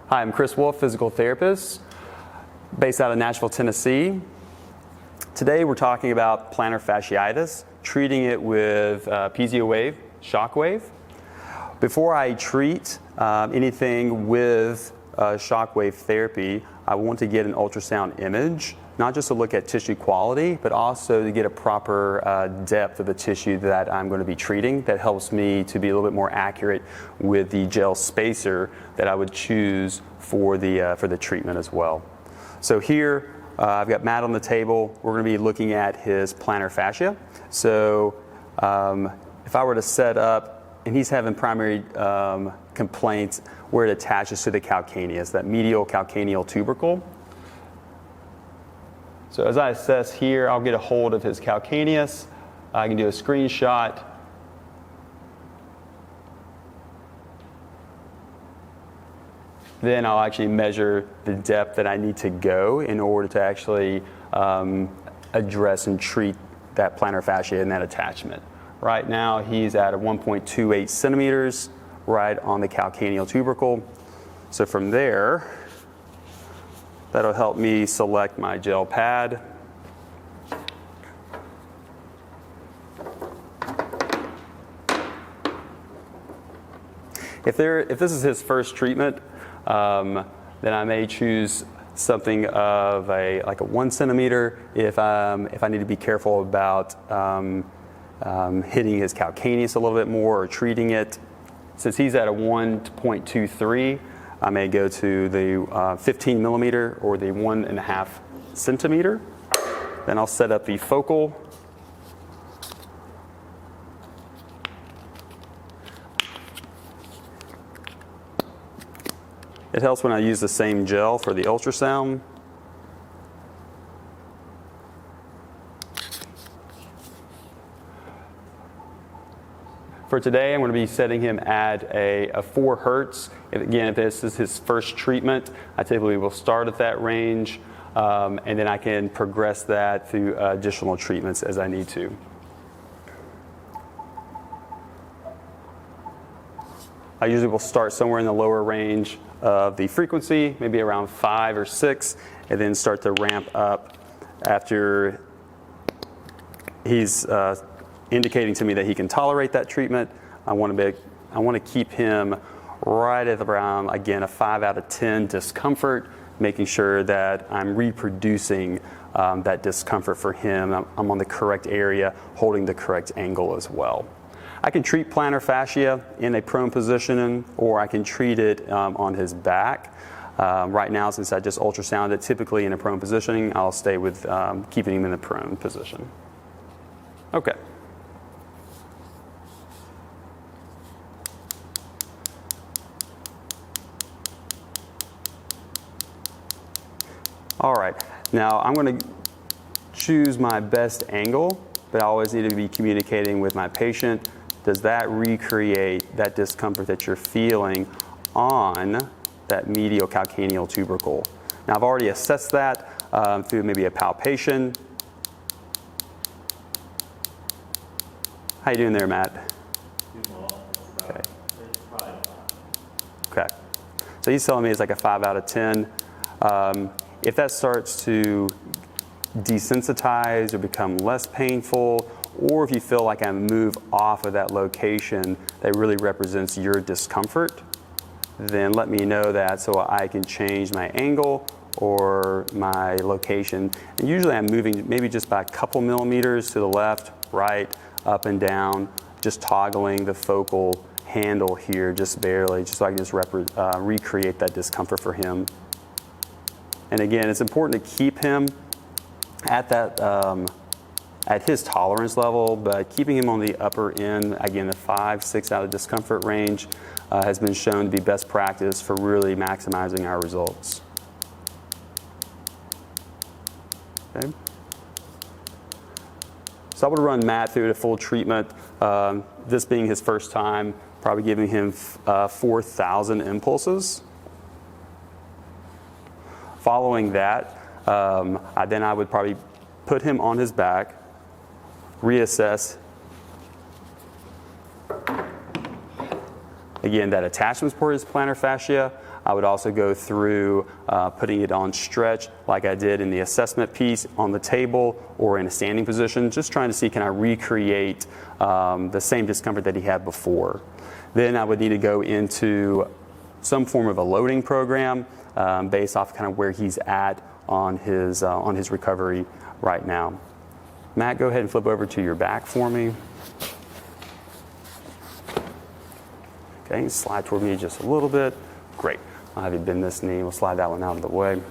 Hi, I'm Chris Wolfe, physical therapist, based out of Nashville, Tennessee. Today we're talking about plantar fasciitis, treating it with PiezoWave, shockwave. Before I treat anything with shockwave therapy, I want to get an ultrasound image, not just to look at tissue quality, but also to get a proper depth of the tissue that I'm going to be treating. That helps me to be a little bit more accurate with the gel spacer that I would choose for the treatment as well. So here, I've got Matt on the table. We're going to be looking at his plantar fascia. So if I were to set up, and he's having primary complaints where it attaches to the calcaneus, that medial calcaneal tubercle. So as I assess here, I'll get a hold of his calcaneus. I can do a screenshot. Then I'll actually measure the depth that I need to go in order to actually address and treat that plantar fascia and that attachment. Right now he's at a 1.28 centimeters right on the calcaneal tubercle. So from there, that'll help me select my gel pad. If this is his first treatment, then I may choose something of like a 1 centimeter if I need to be careful about hitting his calcaneus a little bit more or treating it. Since he's at a 1.23, I may go to the 15 millimeter or the 1.5 centimeter. Then I'll set up the focal. It helps when I use the same gel for the ultrasound. For today, I'm going to be setting him at a 4 hertz. Again, if this is his first treatment, I typically will start at that range, and then I can progress that through additional treatments as I need to. I usually will start somewhere in the lower range of the frequency, maybe around 5 or 6, and then start to ramp up after he's indicating to me that he can tolerate that treatment. I want to keep him right at around, again, a 5 out of 10 discomfort, making sure that I'm reproducing that discomfort for him. I'm on the correct area, holding the correct angle as well. I can treat plantar fascia in a prone position, or I can treat it on his back. Right now, since I just ultrasounded typically in a prone positioning, I'll stay with keeping him in the prone position. Okay. All right, now I'm going to choose my best angle, but I always need to be communicating with my patient. Does that recreate that discomfort that you're feeling on that medial calcaneal tubercle? Now I've already assessed that through maybe a palpation. How you doing there, Matt? Okay. Okay. So he's telling me it's like a 5 out of 10. If that starts to desensitize or become less painful, or if you feel like I move off of that location that really represents your discomfort, then let me know that so I can change my angle or my location. And usually I'm moving maybe just by a couple millimeters to the left, right, up and down, just toggling the focal handle here just barely, just so I can just recreate that discomfort for him. And again, it's important to keep him at that at his tolerance level, but keeping him on the upper end, again, the 5, 6 out of discomfort range has been shown to be best practice for really maximizing our results. Okay. So I would run Matt through the full treatment. This being his first time, probably giving him 4,000 impulses. Following that, then I would probably put him on his back, reassess, again, that attachment support is plantar fascia. I would also go through putting it on stretch like I did in the assessment piece on the table or in a standing position, just trying to see can I recreate the same discomfort that he had before. Then I would need to go into some form of a loading program based off kind of where he's at on his recovery right now. Matt, go ahead and flip over to your back for me. Okay, slide toward me just a little bit. Great. I'll have you bend this knee. We'll slide that one out of the way.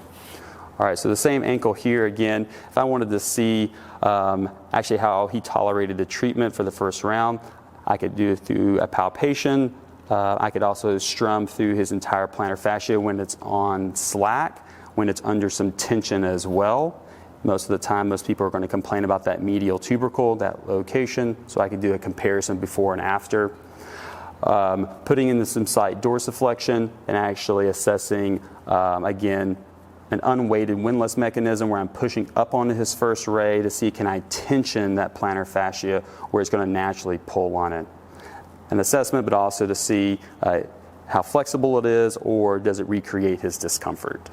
All right, so the same ankle here again. If I wanted to see actually how he tolerated the treatment for the first round, I could do it through a palpation. I could also strum through his entire plantar fascia when it's on slack, when it's under some tension as well. Most of the time, most people are going to complain about that medial tubercle, that location, so I could do a comparison before and after. Putting in some slight dorsiflexion and actually assessing, again, an unweighted windlass mechanism where I'm pushing up onto his first ray to see can I tension that plantar fascia where it's going to naturally pull on it. An assessment, but also to see how flexible it is or does it recreate his discomfort.